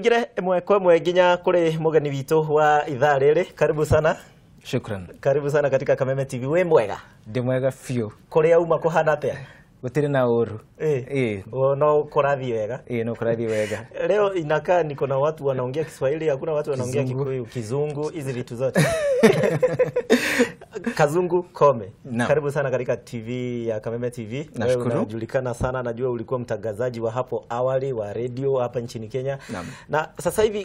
tuingire Imwe kwa Imwe nginya kuri mugeni witu wa ithaa riri. Karibu sana. Shukran. Karibu sana katika Kameme TV. We mwega? Ndi mwega fio. Kuria uma kuhana atia? Gutiri na uru. No kurathi wega. No kurathi wega. Leo inakaa niko na watu wanaongea Kiswahili, hakuna watu wanaongea Kikuyu, Kizungu, hizi vitu zote. Kazungu Kombe. Karibu sana katika TV ya Kameme TV. Wewe unajulikana sana, najua ulikuwa mtangazaji wa hapo awali wa radio hapa nchini Kenya. Na sasa hivi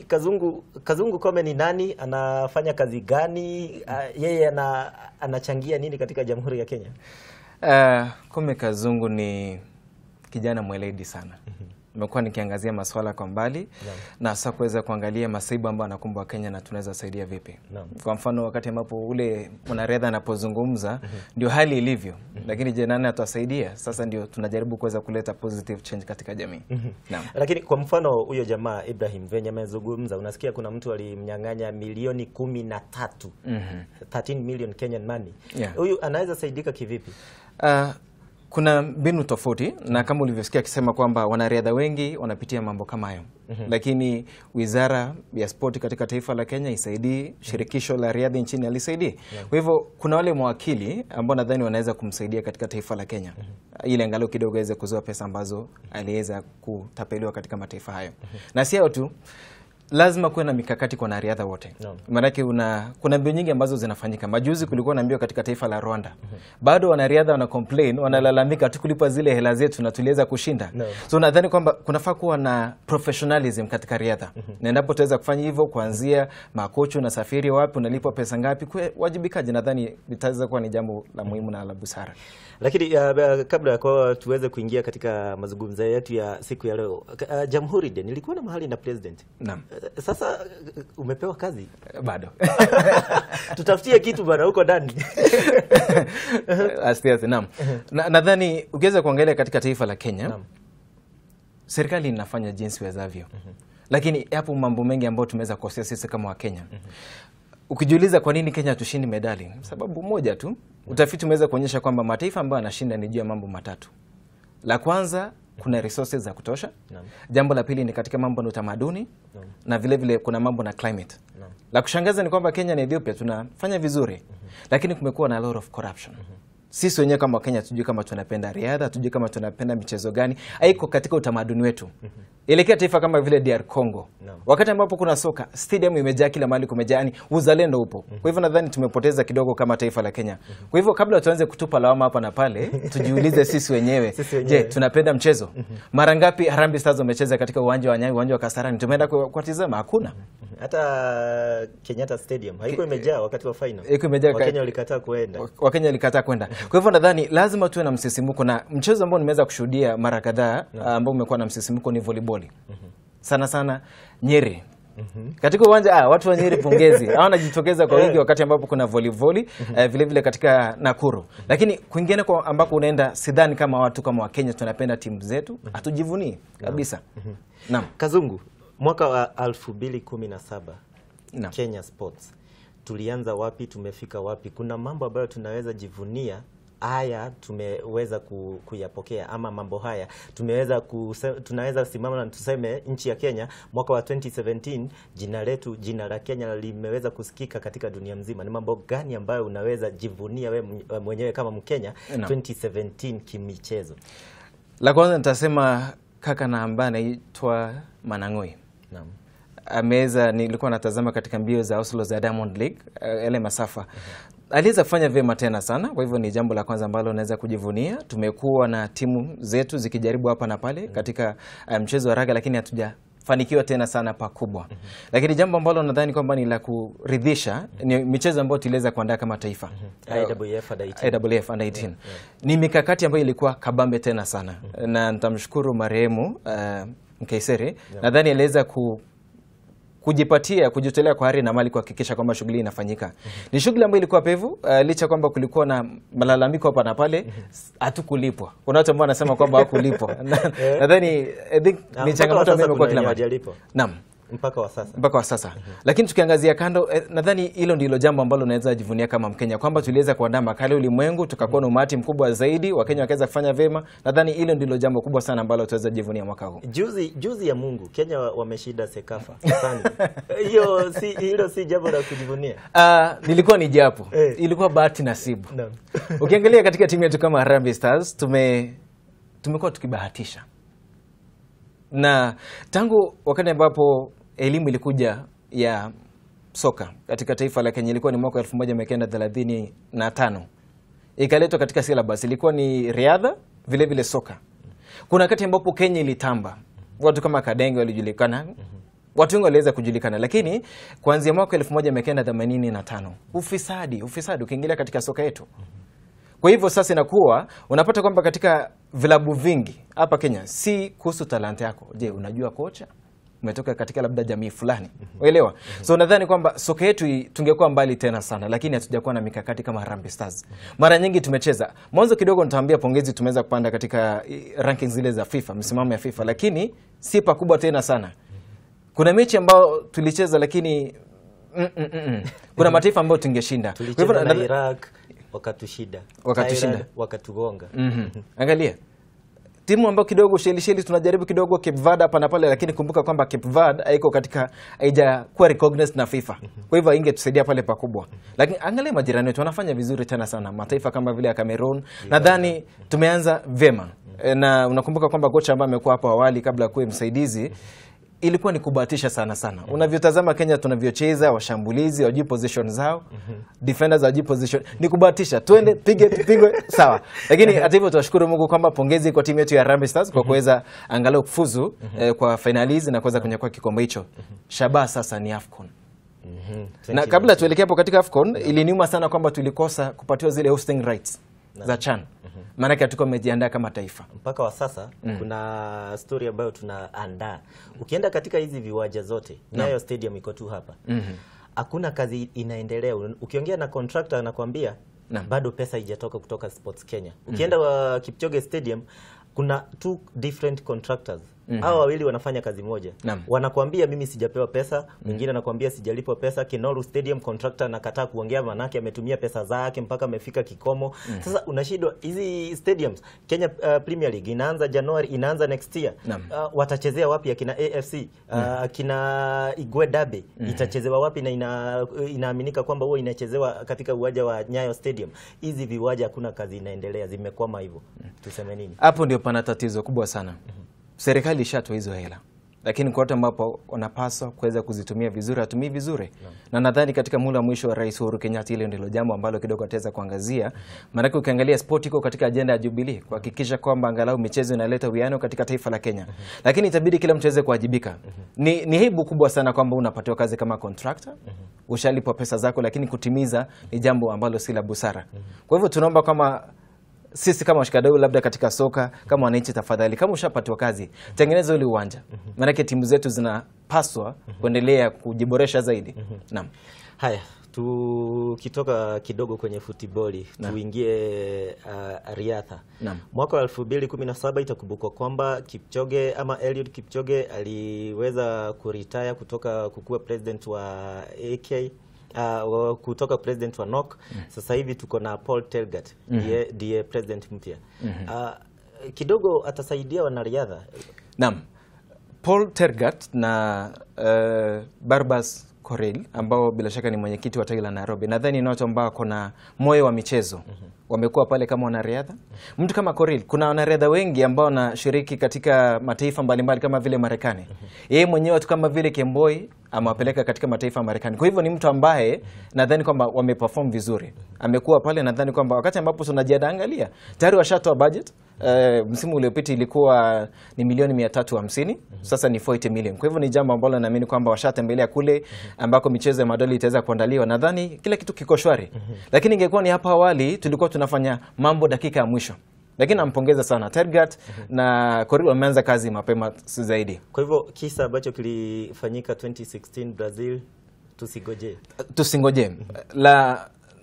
Kazungu Kombe ni nani? Anafanya kazi gani? Yeye anachangia nini katika Jamhuri ya Kenya? Kombe Kazungu ni kijana mweledi sana. Nimekuwa nikiangazia masuala kwa mbali na sasa kuweza kuangalia masaibu ambayo anakumbwa Kenya na tunaweza saidia vipi. Kwa mfano wakati ambapo ule mwanariadha anapozungumza ndio hali ilivyo, lakini je, nani atasaidia? Sasa ndio tunajaribu kuweza kuleta positive change katika jamii. Lakini kwa mfano huyo jamaa Ibrahim venye amezungumza, unasikia kuna mtu alimnyang'anya milioni 13. 13 million Kenyan money. Huyu anaweza saidika kivipi? Kuna mbinu tofauti na kama ulivyosikia akisema kwamba wanariadha wengi wanapitia mambo kama hayo. Lakini Wizara ya Sport katika taifa la Kenya isaidii, shirikisho la riadha nchini alisaidii. Kwa hivyo kuna wale mawakili ambao nadhani wanaweza kumsaidia katika taifa la Kenya. Ile angalau kidogo aweze kuzoa pesa ambazo aliweza kutapeliwa katika mataifa hayo. Na sio tu lazima kuwe na mikakati kwa wanariadha wote. Maana kuna mbio nyingi ambazo zinafanyika. Majuzi kulikuwa na mbio katika taifa la Rwanda. Bado wanariadha wana complain, wanalalamika tukulipa zile hela zetu na tuliweza kushinda. So nadhani kwamba kunafaa kuwa na professionalism katika riadha. Na endapo tutaweza kufanya hivyo, kuanzia makocha na safiri wapi, unalipwa pesa ngapi, kwa wajibikaji, nadhani litaweza kuwa ni jambo la muhimu na la busara. Lakini kabla kwa tuweze kuingia katika mazungumzo yetu ya siku ya leo, Jamhuri Day nilikuwa na mahali na president. Naam. Sasa umepewa kazi? Bado. Tutafutie kitu bwana huko ndani. Astiazi, naam. Nadhani ukiweza kuangalia katika taifa la Kenya, serikali inafanya jinsi wezavyo. Lakini hapo mambo mengi ambayo tumeweza kukosea sisi kama wa Kenya. Ukijiuliza kwa nini Kenya tushindi medali? Sababu moja tu. Utafiti umeweza kuonyesha kwamba mataifa ambayo yanashinda ni juu ya mambo matatu. La kwanza, kuna resources za kutosha. Jambo la pili ni katika mambo na utamaduni. Na vile vile kuna mambo na climate. La kushangaza ni kwamba Kenya na Ethiopia tunafanya vizuri. Lakini kumekuwa na a lot of corruption. Sisi wenyewe kama Kenya tujui kama tunapenda riadha, tujui kama tunapenda michezo gani, haiko katika utamaduni wetu. Elekea taifa kama vile DR Congo. Wakati ambapo kuna soka, stadium imejaa kila mahali, kumejaa, yani uzalendo upo. Kwa hivyo nadhani tumepoteza kidogo kama taifa la Kenya. Kwa hivyo kabla tuanze kutupa lawama hapa na pale, tujiulize sisi wenyewe. Je, tunapenda mchezo? Mara ngapi Harambee Stars wamecheza katika uwanja wa Nyayo, uwanja wa Kasarani? Tumeenda kuwatazama? Hakuna. Hata Kenyatta Stadium haiko imejaa wakati wa final. Wakenya walikataa kuenda. Wakenya walikataa kwenda. Kwa hivyo nadhani lazima tuwe na msisimuko, na mchezo ambao nimeweza kushuhudia mara kadhaa ambao umekuwa na msisimuko ni volleyball. Sana sana Nyeri. Katika uwanja watu wa Nyeri pongezi. Wanajitokeza kwa wingi wakati ambapo kuna volleyball, vile vile katika Nakuru. Lakini kwingine kwa ambako unaenda, sidhani kama watu kama wa Kenya tunapenda timu zetu, hatujivunii kabisa. Naam. Kazungu, mwaka wa 2017 Kenya Sports. Tulianza wapi, tumefika wapi? Kuna mambo ambayo tunaweza jivunia haya tumeweza kuyapokea, ama mambo haya tunaweza simama na tuseme nchi ya Kenya mwaka wa 2017 jina la Kenya limeweza kusikika katika dunia mzima. Ni mambo gani ambayo unaweza jivunia wewe mwenyewe kama Mkenya 2017 kimichezo? La kwanza nitasema kaka na ambaye anaitwa Manang'oi. Nilikuwa natazama katika mbio za Oslo za Diamond League, ile masafa. Aliweza kufanya vyema tena sana, kwa hivyo ni jambo la kwanza ambalo naweza kujivunia. Tumekuwa na timu zetu zikijaribu hapa na pale katika mchezo wa raga, lakini hatujafanikiwa tena sana pakubwa. Lakini jambo ambalo nadhani kwamba ni la kuridhisha ni michezo ambayo tuliweza kuandaa kama taifa. IWF under 18. Ni mikakati ambayo ilikuwa kabambe tena sana. Na nitamshukuru marehemu Mkaiseri. Nadhani aliweza kujitolea kwa hari na mali kuhakikisha kwamba shughuli inafanyika. Ni shughuli ambayo ilikuwa pevu, licha kwamba kulikuwa na malalamiko hapa na pale, hatukulipwa. Kuna watu ambao wanasema kwamba hawakulipwa. Nadhani ni changamoto ambayo imekuwa kila mahali. Naam. mpaka wa sasa. Mpaka wa sasa. Lakini tukiangazia kando, nadhani hilo ndilo jambo ambalo naweza jivunia kama Mkenya, kwamba tuliweza kuandaa makala ulimwengu, tukakuwa na umati mkubwa zaidi, Wakenya wakaweza kufanya vyema. Nadhani hilo ndilo jambo kubwa sana ambalo tuweza jivunia mwaka huu. Juzi ya Mungu Kenya wameshinda Sekafa. Sana. Hilo si jambo la kujivunia. Nilikuwa ni japo. Ilikuwa bahati nasibu. Naam. Ukiangalia katika timu yetu kama Harambee Stars, tumekuwa tukibahatisha. Na tangu wakati ambapo elimu ilikuja ya soka katika taifa la Kenya, ilikuwa ni mwaka 1935. Ikaletwa katika syllabus, ilikuwa ni riadha vile vile soka. Kuna wakati ambapo Kenya ilitamba. Watu kama Kadenge walijulikana. Watu wengi waliweza kujulikana, lakini kuanzia mwaka 1985 ufisadi ukiingilia katika soka yetu. Kwa hivyo sasa inakuwa unapata kwamba katika vilabu vingi hapa Kenya si kuhusu talanta yako. Je, unajua kocha? Umetoka katika labda jamii fulani. Uelewa? So nadhani kwamba soka yetu tungekuwa mbali tena sana, lakini hatujakuwa na mikakati kama Harambee Stars. Mara nyingi tumecheza. Mwanzo kidogo nitaambia pongezi, tumeweza kupanda katika rankings zile za FIFA, msimamo ya FIFA, lakini si pakubwa tena sana. Kuna mechi ambao tulicheza lakini kuna mataifa ambayo tungeshinda. Tulicheza na Iraq wakatushida. Wakatugonga. Angalia. Timu ambayo kidogo sheli tunajaribu kidogo Cape Verde hapa na pale, lakini kumbuka kwamba Cape Verde haiko katika haijakuwa recognized na FIFA. Kwa hivyo ingetusaidia pale pakubwa. Lakini angalia majirani wetu wanafanya vizuri tena sana. Mataifa kama vile ya Cameroon, nadhani tumeanza vema. Na unakumbuka kwamba kocha ambaye amekuwa hapo awali kabla ya kuwa msaidizi, ilikuwa ni kubahatisha sana. Unavyotazama Kenya tunavyocheza, washambulizi wajui position zao, defenders wajui position, ni kubahatisha. Twende pigwe sawa. Lakini hata hivyo tunashukuru Mungu kwamba pongezi kwa timu yetu ya Harambee Stars kwa kuweza angalau kufuzu kwa finali na kuweza kunyakua kikombe hicho. Shabaha sasa ni AFCON. Na kabla tuelekea hapo katika AFCON, iliniuma sana kwamba tulikosa kupatiwa zile hosting rights za CHAN. Maana hatuko tumejiandaa kama taifa. Mpaka wa sasa kuna story ambayo tunaandaa. Ukienda katika hizi viwanja zote, nayo stadium iko tu hapa. Hakuna kazi inaendelea. Ukiongea na contractor anakuambia bado pesa haijatoka kutoka Sports Kenya. Ukienda wa Kipchoge Stadium kuna two different contractors. Hao wawili wanafanya kazi moja. Wanakuambia mimi sijapewa pesa, mwingine anakuambia sijalipwa pesa. Kinoru Stadium contractor anakataa kuongea, manake ametumia pesa zake mpaka amefika kikomo. Sasa unashindwa hizi stadiums. Kenya Premier League inaanza January, inaanza next year. Watachezea wapi akina AFC? Akina Igwe Derby itachezewa wapi? Na inaaminika kwamba huwa inachezewa katika uwanja wa Nyayo Stadium. Hizi viwanja hakuna kazi inaendelea, zimekwama hivyo. Tuseme nini? Hapo ndio pana tatizo kubwa sana. Serikali ishatoa hizo hela, lakini kwa watu ambapo wanapaswa kuweza kuzitumia vizuri, atumii vizuri. Na nadhani katika muda mwisho wa Rais Uhuru Kenyatta, ile ndilo jambo ambalo kidogo ataweza kuangazia. Maana ukiangalia sport iko katika agenda ya Jubilee kuhakikisha kwamba angalau michezo inaleta uwiano katika taifa la Kenya. Lakini itabidi kila mtu aweze kuwajibika. Ni aibu kubwa sana kwamba unapatiwa kazi kama contractor, ushalipwa pesa zako, lakini kutimiza ni jambo ambalo si la busara. Kwa hivyo tunaomba kama sisi kama washikadau labda katika soka, kama wananchi, tafadhali kama ushapatiwa kazi, tengeneza ule uwanja. Maana timu zetu zinapaswa kuendelea kujiboresha zaidi. Naam. Haya, tukitoka kidogo kwenye futiboli, tuingie riadha. Mwaka wa 2017 itakumbukwa kwamba Kipchoge ama Eliud Kipchoge aliweza kuretire kutoka kukuwa president wa AK. Kutoka president wa NOC. Sasa hivi tuko na Paul Tergat, ndiye president mpya. Kidogo atasaidia wanariadha. Naam. Paul Tergat na Barbas Korel ambao bila shaka ni mwenyekiti wa tawi la Nairobi. Nadhani ni watu ambao kuna moyo wa michezo. Wamekuwa pale kama wanariadha. Mtu kama Korel, kuna wanariadha wengi ambao wanashiriki katika mataifa mbalimbali kama vile Marekani. Yeye mwenyewe watu kama vile Kemboi amewapeleka katika mataifa ya Marekani. Kwa hivyo ni mtu ambaye nadhani kwamba wameperform vizuri. Amekuwa pale, nadhani kwamba wakati ambapo tunajiandaa, angalia tayari washatoa budget. Msimu uliopita ilikuwa ni milioni 350, sasa ni 40 million. Kwa hivyo ni jambo ambalo naamini kwamba washatembelea kule ambako michezo ya madoli itaweza kuandaliwa. Nadhani kila kitu kiko shwari. Lakini ingekuwa ni hapa awali tulikuwa tunafanya mambo dakika ya mwisho. Lakini nampongeza sana Tergat na Koril, wameanza kazi mapema zaidi. Kwa hivyo kisa ambacho kilifanyika 2016 Brazil tusingoje.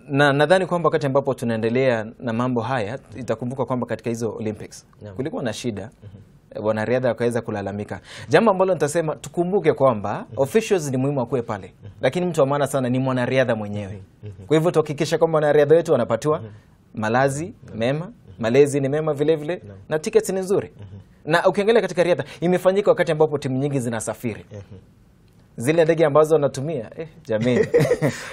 Na nadhani kwamba wakati ambapo tunaendelea na mambo haya, itakumbuka kwamba katika hizo Olympics kulikuwa na shida. wanariadha wakaweza kulalamika. Jambo ambalo nitasema tukumbuke kwamba officials ni muhimu akuwe pale, lakini mtu wa maana sana ni mwanariadha mwenyewe. Kwa hivyo tuhakikisha kwamba wanariadha wetu wanapatiwa malazi mema, malezi ni mema vile vile, na tickets ni nzuri. Na ukiangalia katika riadha imefanyika wakati ambapo timu nyingi zinasafiri. Zile ndege ambazo wanatumia jamii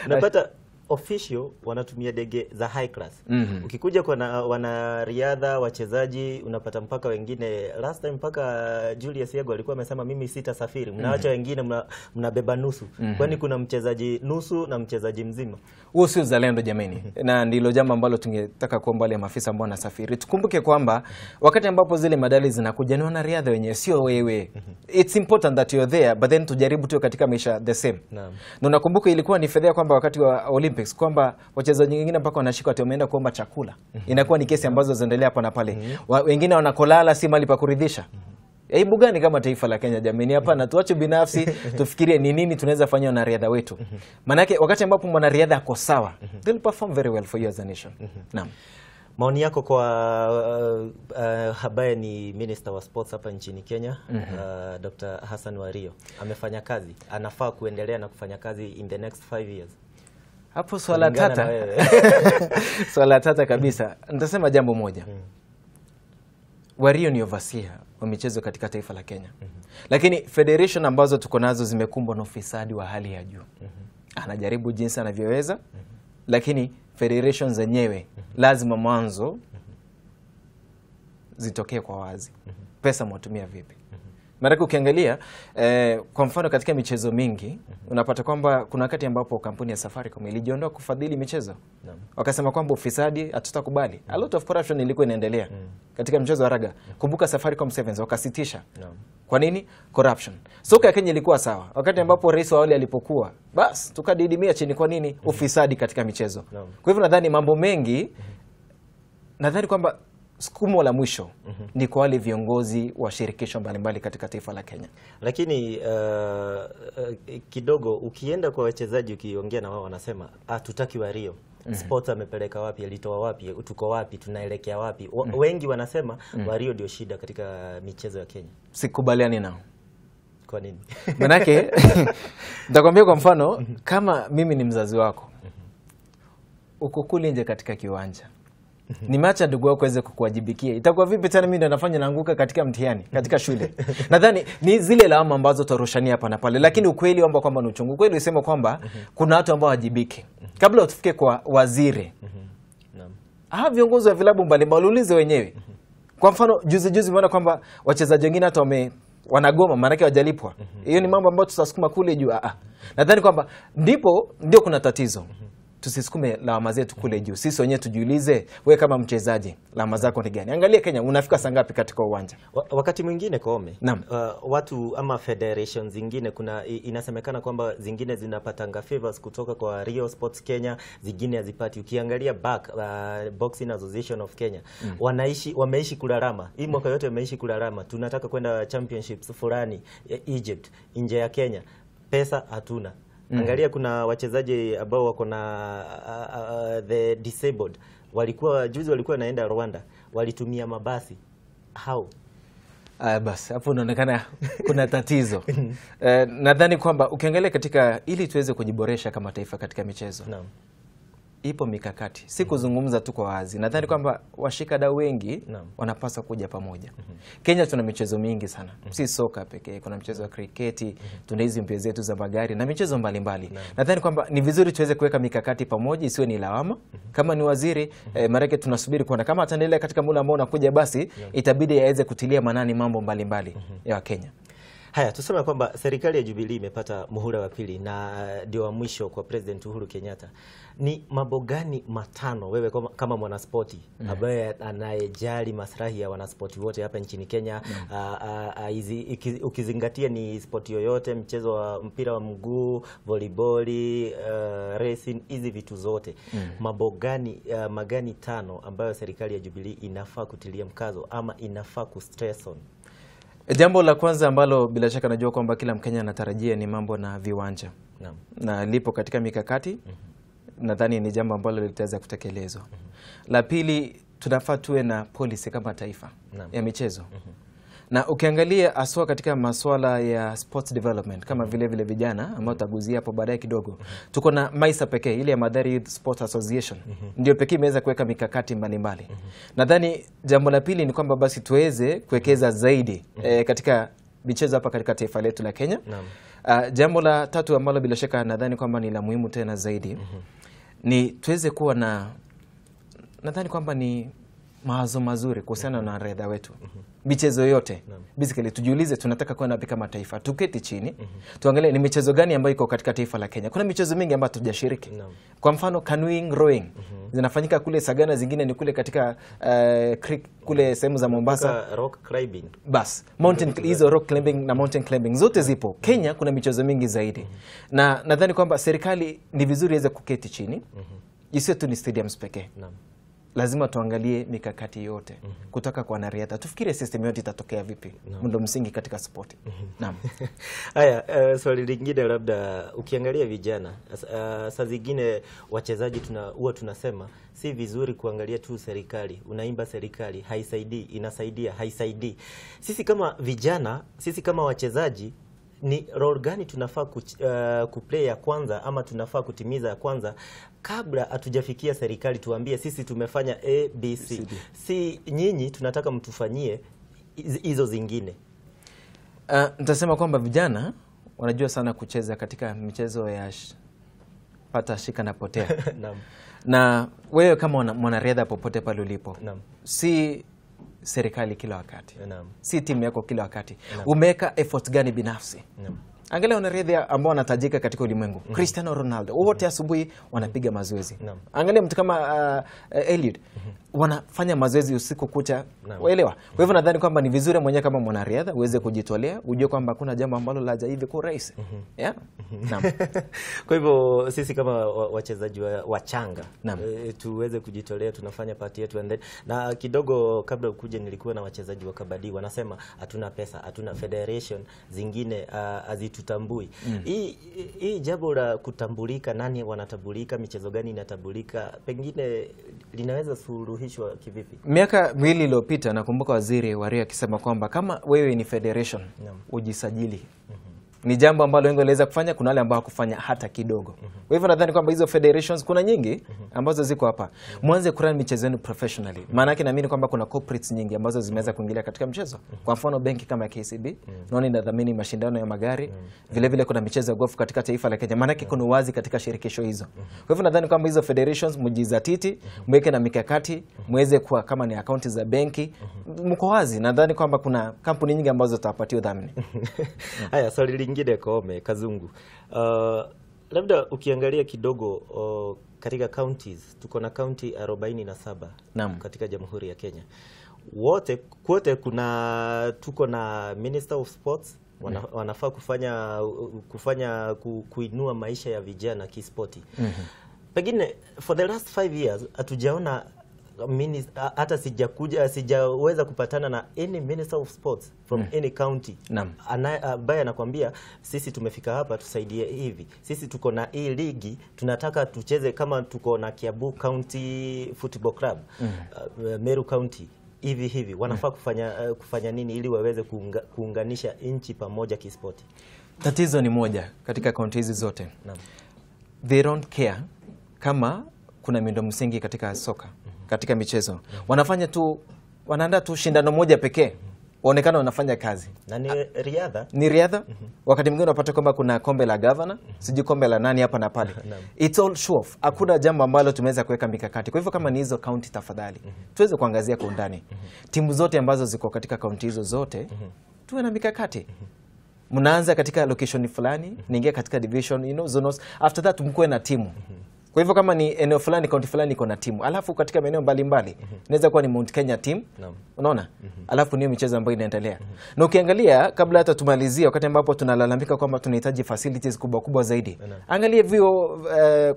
unapata official wanatumia ndege za high class. Ukikuja kwa wanariadha, wachezaji, unapata mpaka wengine last time mpaka Julius Yego alikuwa amesema mimi sitasafiri. Mnaacha wengine mnabeba nusu. Kwani kuna mchezaji nusu na mchezaji mzima. Huo sio uzalendo jameni. Na ndilo jambo ambalo tungetaka kuomba wale maafisa ambao wanasafiri. Tukumbuke kwamba wakati ambapo zile medali zinakuja ni wanariadha wenyewe, sio wewe. It's important that you're there, but then tujaribu tu katika maisha the same. Na unakumbuka ilikuwa ni fedha kwamba wakati wa Olympics kwamba wachezaji wengine mpaka wanashika ati wameenda kuomba chakula. Inakuwa ni kesi ambazo zinaendelea hapa na pale. Wengine wanakolala si mali pa kuridhisha. Aibu gani kama taifa la Kenya jamani? Hapana, tuache binafsi, tufikirie ni nini tunaweza fanya na riadha wetu. Manake wakati ambapo mwanariadha ako sawa, they'll perform very well for you as a nation. Naam. Maoni yako kwa habari ni Minister wa Sports hapa nchini Kenya, Dr. Hassan Wario. Amefanya kazi, anafaa kuendelea na kufanya kazi in the next 5 years. Hapo swala tata. Swala tata kabisa. Nitasema jambo moja. Wario ni overseer wa michezo katika taifa la Kenya. Lakini federation ambazo tuko nazo zimekumbwa na ufisadi wa hali ya juu. Anajaribu jinsi anavyoweza, lakini federation zenyewe lazima mwanzo zitokee kwa wazi. Pesa mwatumia vipi? Maana ukiangalia kwa mfano katika michezo mingi unapata kwamba kuna wakati ambapo kampuni ya Safaricom ilijiondoa kufadhili michezo. Wakasema kwamba ufisadi hatutakubali. A lot of corruption ilikuwa inaendelea katika mchezo wa raga. Kumbuka Safaricom Sevens wakasitisha. Kwa nini? Corruption. Soka ya Kenya ilikuwa sawa. Wakati ambapo rais wa awali alipokuwa, bas tukadidimia chini. Kwa nini? Ufisadi katika michezo. Kwa hivyo nadhani mambo mengi, nadhani kwamba sukumo la mwisho ni kwa wale viongozi wa shirikisho mbalimbali katika taifa la Kenya. Lakini kidogo ukienda kwa wachezaji ukiongea na wao wanasema tutaki Wario. Sports amepeleka wapi, alitoa wapi, tuko wapi, tunaelekea wapi. Wengi wanasema Wario ndio shida katika michezo ya Kenya. Sikubaliani nao. Kwa nini? Manake nitakwambia kwa mfano kama mimi ni mzazi wako. Uko kule nje katika kiwanja. Nimeacha ndugu wako aweze kukuwajibikia. Itakuwa vipi tena mimi ndo nafanya naanguka katika mtihani katika shule? Nadhani ni zile lawama ambazo tutarushania hapa na pale, lakini ukweli kwamba ni uchungu. Kweli useme kwamba kuna watu ambao wajibike. Kabla utufike kwa waziri. Viongozi wa vilabu mbalimbali ulize wenyewe. Kwa mfano juzi umeona kwamba wachezaji wengine hata wanagoma maana yake hawajalipwa. Hiyo ni mambo ambayo tutasukuma kule juu. Nadhani kwamba ndio kuna tatizo. Tusisukume lawama zetu kule juu. Sisi wenyewe tujiulize, wewe kama mchezaji, lawama zako ni gani? Angalia Kenya, unafika saa ngapi katika uwanja? Wakati mwingine Kombe, watu ama federations zingine inasemekana kwamba zingine zinapatanga favors kutoka kwa Rio Sports Kenya, zingine hazipati. Ukiangalia Boxing Association of Kenya, wameishi kulalama. Hii mwaka yote wameishi kulalama. Tunataka kwenda championships fulani Egypt, nje ya Kenya. Pesa hatuna. Angalia kuna wachezaji ambao wako na the disabled. Juzi walikuwa naenda Rwanda, walitumia mabasi. How? Basi hapo unaonekana kuna tatizo. Nadhani kwamba ukiangalia katika ili tuweze kujiboresha kama taifa katika michezo. Ipo mikakati. Si kuzungumza tu kwa wazi. Nadhani kwamba washikadau wengi wanapaswa kuja pamoja. Kenya tuna michezo mingi sana. Si soka pekee, kuna mchezo wa kriketi, tuna hizi mbio zetu za magari na michezo mbalimbali. Nadhani kwamba ni vizuri tuweze kuweka mikakati pamoja, isiwe ni lawama. Kama ni waziri, mareke tunasubiri kuona kama ataendelea katika muda ambao unakuja, basi itabidi aweze kutilia manani mambo mbalimbali ya Kenya. Haya, tuseme kwamba serikali ya Jubilee imepata muhula wa pili na ndio wa mwisho kwa President Uhuru Kenyatta. Ni mambo gani matano wewe kama mwanaspoti ambaye anayejali maslahi ya wanaspoti wote hapa nchini Kenya, ukizingatia ni spoti yoyote, mchezo wa mpira wa mguu, volleyball, racing, hizi vitu zote. Mambo gani magani tano ambayo serikali ya Jubilee inafaa kutilia mkazo ama inafaa kustress on? Jambo la kwanza ambalo bila shaka najua kwamba kila Mkenya anatarajia ni mambo na viwanja. Na lipo katika mikakati. Nadhani ni jambo ambalo litaweza kutekelezwa. La pili, tunafaa tuwe na policy kama taifa ya michezo. Na ukiangalia aswa katika masuala ya sports development kama vile vijana ambao tutaguzia hapo baadaye kidogo, tuko na MAISA pekee, ile ya Mathare Youth Sports Association, ndio pekee imeweza kuweka mikakati mbalimbali. Nadhani jambo la pili ni kwamba basi tuweze kuwekeza zaidi katika michezo hapa katika taifa letu la Kenya. Jambo la tatu ambalo bila shaka nadhani kwamba ni la muhimu tena zaidi, ni tuweze kuwa na, nadhani kwamba ni mawazo mazuri kuhusiana na riadha wetu. Michezo yote basically tujiulize tunataka kuwa wapi kama taifa, tuketi chini tuangalie ni michezo gani ambayo iko katika taifa la Kenya. Kuna michezo mingi ambayo hatujashiriki. Kwa mfano canoeing, rowing zinafanyika kule Sagana, zingine ni kule katika creek kule sehemu za Mombasa. Rock climbing, bas mountain, hizo rock climbing na mountain climbing zote zipo. Kenya kuna michezo mingi zaidi. Na nadhani kwamba serikali ni vizuri iweze kuketi chini, isiwe tu ni stadiums pekee. Lazima tuangalie mikakati yote kutoka kwa wanariadha. Tufikirie system yote itatokea vipi, mundo msingi katika sport. Naam. Haya, swali lingine labda ukiangalia vijana, saa zingine wachezaji huwa tunasema si vizuri kuangalia tu serikali, unaimba serikali haisaidii, inasaidia haisaidii. Sisi kama vijana, sisi kama wachezaji, ni role gani tunafaa kuplay ya kwanza ama tunafaa kutimiza ya kwanza kabla hatujafikia serikali tuambie sisi tumefanya A, B, C. Si nyinyi tunataka mtufanyie hizo zingine. Nitasema kwamba vijana wanajua sana kucheza katika michezo ya pata shika na potea. Na wewe kama mwanariadha popote pale ulipo, si serikali kila wakati, si timu yako kila wakati, umeweka effort gani binafsi? Angalia wanariadha ambao wanatajika katika ulimwengu, Cristiano Ronaldo, wote asubuhi wanapiga mazoezi. Angalia mtu kama Eliud, wanafanya mazoezi usiku kucha, waelewa. Kwa hivyo nadhani kwamba ni vizuri mwenyewe kama mwanariadha uweze kujitolea, ujue kwamba kuna jambo ambalo laja hivi kwa rahisi. Kwa hivyo sisi kama wachezaji wachanga tuweze kujitolea, tunafanya part yetu. Na kidogo kabla ukuje nilikuwa na wachezaji wa kabadi wanasema hatuna pesa, hatuna federation zingine azitutambui. Hii jambo la kutambulika, nani wanatambulika, michezo gani inatambulika, pengine linaweza suluhishwa kivipi? Miaka miwili iliyopita nakumbuka waziri wa Ria akisema kwamba kama wewe ni federation ujisajili. Ni jambo ambalo wengi waliweza kufanya, kuna wale ambao hakufanya hata kidogo. Kwa hivyo nadhani kwamba hizo federations kuna nyingi ambazo ziko hapa. Mwanze kurun michezo yenu professionally. Maana yake naamini kwamba kuna corporates nyingi ambazo zimeweza kuingilia katika mchezo. Kwa mfano benki kama KCB, naona inadhamini mashindano ya magari. Vile vile kuna michezo ya golf katika taifa la Kenya. Maana yake kuna uwazi katika shirikisho hizo. Kwa hivyo nadhani kwamba hizo federations mjizatiti, mweke na mikakati, muweze kuwa kama ni akaunti za benki, mko wazi. Nadhani kwamba kuna kampuni nyingi ambazo zitawapatia udhamini. Haya, swali lingine Kome, Kazungu. Labda ukiangalia kidogo katika counties, tuko na county 47 katika Jamhuri ya Kenya. Wote tuko na Minister of Sports, wanafaa kuinua maisha ya vijana kispoti. Pengine for the last 5 years hatujaona hata sijaweza kupatana na any minister of sports from any county ambaye anakuambia sisi tumefika hapa tusaidie hivi, sisi tuko na hii ligi tunataka tucheze kama tuko na Kiambu County Football Club, Meru County hivi wanafaa kufanya nini ili waweze kuunganisha nchi pamoja kispoti? Tatizo ni moja katika county hizi zote. They don't care kama kuna miundo msingi katika soka, katika michezo. Wanafanya tu, wanaandaa tu shindano moja pekee, waonekana wanafanya kazi. Na ni riadha. Ni riadha. Wakati mwingine unapata kwamba kuna kombe la governor, siji kombe la nani hapa na pale. It's all show off. Hakuna jambo ambalo tumeweza kuweka mikakati. Kwa hivyo kama ni hizo county, tafadhali tuweze kuangazia kwa undani. Timu zote ambazo ziko katika county hizo zote, tuwe na mikakati. Mnaanza katika location fulani, niingia katika division, zones. After that mkuwe na timu. Kwa hivyo kama ni eneo fulani, county fulani iko na timu. Alafu katika maeneo mbalimbali, inaweza kuwa ni Mount Kenya team. Unaona? Alafu niyo michezo ambayo inaendelea. Na ukiangalia kabla hata tumalizie, wakati ambapo tunalalamika kwamba tunahitaji facilities kubwa zaidi. Angalia vio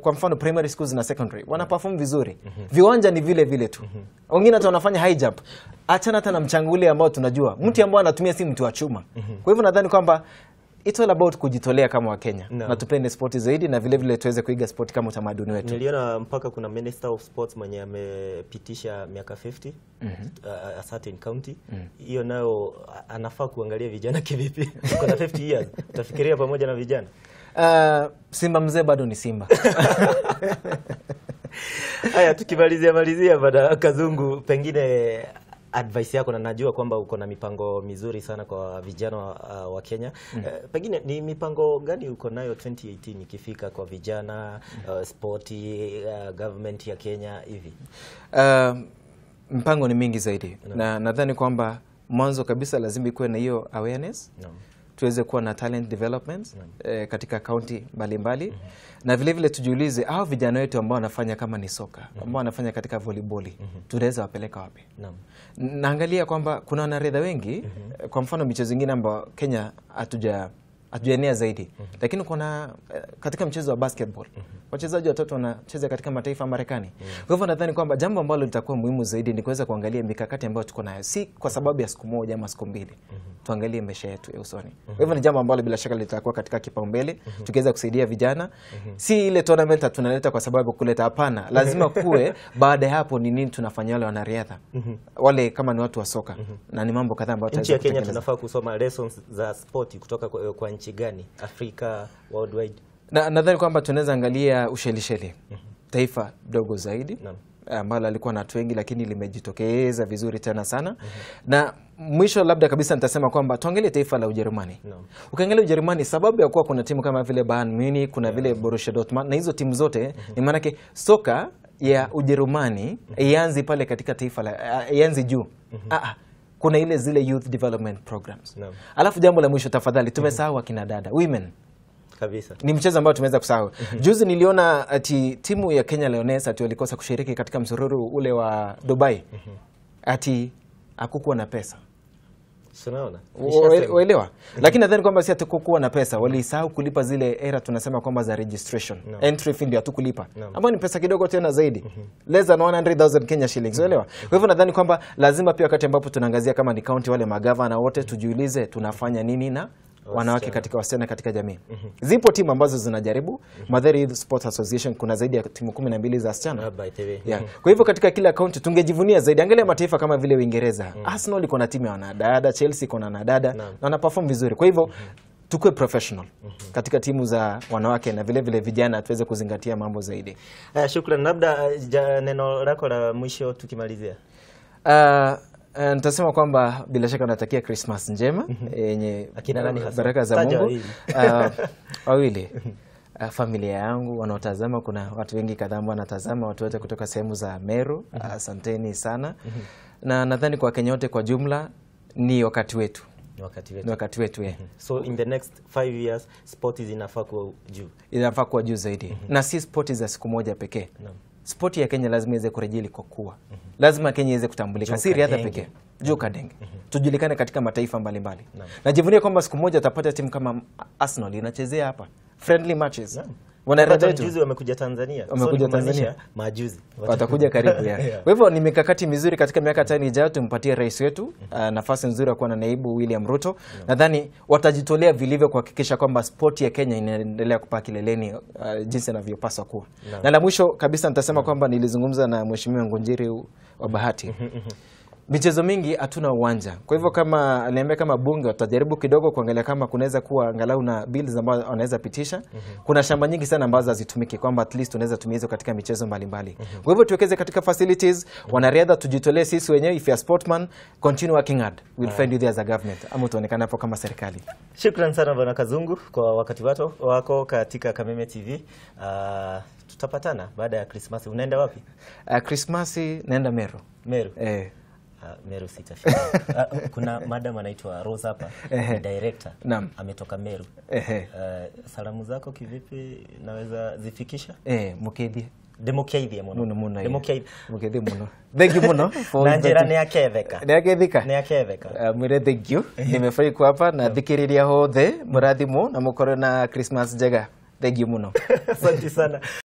kwa mfano primary schools na secondary, wana perform vizuri. Viwanja ni vile tu. Wengine hata wanafanya high jump. Achana hata na mchanga ule ambao tunajua. Mtu ambaye anatumia si mtu wa chuma. Kwa hivyo nadhani kwamba it's all about kujitolea kama wa Kenya. Na tupende sport zaidi na vile vile tuweze kuiga sport kama utamaduni wetu. Niliona mpaka kuna Minister of Sports mwenye amepitisha miaka 50 a certain county. Hiyo nayo anafaa kuangalia vijana kivipi. Kuna 50 years. Utafikiria pamoja na vijana. Simba mzee bado ni Simba. Haya, tukimalizia baada Kazungu, pengine advice yako, na najua kwamba uko na mipango mizuri sana kwa vijana wa Kenya. Pengine ni mipango gani uko nayo 2018 ikifika kwa vijana, sporti, government ya Kenya hivi? Mpango ni mingi zaidi. Na nadhani kwamba mwanzo kabisa lazima ikuwe na hiyo awareness. Tuweze kuwa na talent development katika county mbalimbali. Na vile vile tujiulize hao vijana wetu ambao wanafanya kama ni soka, ambao wanafanya katika volleyball, tunaweza wapeleka wapi? Naangalia kwamba kuna wanariadha wengi, kwa mfano michezo mingine ambayo Kenya hatujaenea zaidi. Lakini kuna katika mchezo wa basketball, wachezaji watatu wanacheza katika mataifa ya Marekani. Kwa hivyo nadhani kwamba jambo ambalo litakuwa muhimu zaidi ni kuweza kuangalia mikakati ambayo tuko nayo, si kwa sababu ya siku moja ama siku mbili. Tuangalie maisha yetu ya usoni. Kwa hivyo ni jambo ambalo bila shaka litakuwa katika kipaumbele, tukiweza kusaidia vijana. Si ile tournament tunaleta kwa sababu kuleta, hapana. Lazima kuwe baada ya hapo ni nini tunafanya wale wanariadha. Wale kama ni watu wa soka. Na ni mambo kadhaa ambayo nchi ya Kenya tunafaa kusoma lessons za sport kutoka kwa nchi gani? Afrika, worldwide. Na nadhani kwamba tunaweza angalia Ushelisheli. Taifa dogo zaidi. Ambalo alikuwa na watu wengi lakini limejitokeza vizuri tena sana. Na mwisho labda kabisa nitasema kwamba tuangalie taifa la Ujerumani. Ukiangalia Ujerumani, sababu ya kuwa kuna timu kama vile Bayern Munich, kuna vile Borussia Dortmund, na hizo timu zote ni maana yake soka ya Ujerumani ianzi pale katika taifa la ianzi juu. Kuna ile zile youth development programs. Alafu jambo la mwisho tafadhali, tumesahau akina dada, women. Kabisa. Ni mchezo ambao tumeweza kusahau. Juzi niliona ati timu ya Kenya Leones ati walikosa kushiriki katika msururu ule wa Dubai. Ati hakukuwa na pesa. Unaona? Waelewa? Lakini nadhani kwamba si hatakuwa na pesa, walisahau kulipa zile era tunasema kwamba za registration. Entry fee ndio hatukulipa. Ambapo ni pesa kidogo tena zaidi. Less than 100,000 Kenya shillings. Waelewa? Kwa hivyo nadhani kwamba lazima pia wakati ambapo tunaangazia kama ni county wale magavana wote tujiulize tunafanya nini na wanawake katika wasichana katika jamii. Zipo timu ambazo zinajaribu. Mathare Youth Sports Association kuna zaidi ya timu 12 za wasichana. Kwa hivyo katika kila county tungejivunia zaidi. Angalia mataifa kama vile Uingereza. Arsenal iko na timu ya wanadada, Chelsea iko na wanadada na wanaperform vizuri. Kwa hivyo tukue professional katika timu za wanawake na vile vile vijana tuweze kuzingatia mambo zaidi. Shukrani. Labda neno lako la mwisho tukimalizia. Nitasema kwamba bila shaka natakia Christmas njema yenye baraka za Mungu. Wawili. Familia yangu wanaotazama, kuna watu wengi kadhaa ambao wanatazama, watu wote kutoka sehemu za Meru. Asanteni sana. Na nadhani kwa Kenya wote kwa jumla ni wakati wetu. Ni wakati wetu. So in the next 5 years sport inafaa kuwa juu. Inafaa kuwa juu zaidi. Na si sport za siku moja pekee. Sport ya Kenya lazima iweze kurejeli kwa kuwa. Lazima Kenya iweze kutambulika. Si riadha pekee. Juu kadenge. Tujulikane katika mataifa mbalimbali. Najivunia kwamba siku moja tutapata timu kama Arsenal inachezea hapa. Friendly matches. Wanariadha juzi wamekuja Tanzania. Wamekuja Tanzania majuzi. Watakuja karibu Kwa hivyo ni mikakati mizuri katika miaka 5 ijayo tumpatie rais wetu nafasi nzuri ya kuwa na naibu William Ruto. Nadhani watajitolea vilivyo kuhakikisha kwamba sport ya Kenya inaendelea kupaa kileleni jinsi inavyopaswa kuwa. Na la mwisho kabisa nitasema kwamba nilizungumza na Mheshimiwa Ngunjiri wa Bahati. Michezo mingi hatuna uwanja. Kwa hivyo kama aliambia kama bunge watajaribu kidogo kuangalia kama kunaweza kuwa angalau na bills ambazo wanaweza pitisha. Kuna shamba nyingi sana ambazo hazitumiki, kwamba at least tunaweza tumia hizo katika michezo mbalimbali. Kwa hivyo tuwekeze katika facilities, wanariadha tujitolee sisi wenyewe. If you are sportsman, continue working hard. We'll find you there as a government. Ama tuonekane hapo kama serikali. Shukrani sana Bwana Kazungu kwa wakati wako katika Kameme TV. Tutapatana baada ya Christmas. Unaenda wapi? Christmas naenda Meru. Meru. Meru sitafika. Kuna madam anaitwa Rose hapa, director. Ametoka Meru. Salamu zako kivipi naweza zifikisha? Mukeithie. Demokeithie muno. Mukeithie muno. Thank you muno. Nanjira ni aketheka. Ni aketheka. Mwire thank you. Nimefurahi kuwa hapa na thikiriria hothe murathimo na mukoro na Christmas njega. Thank you muno. Asante sana.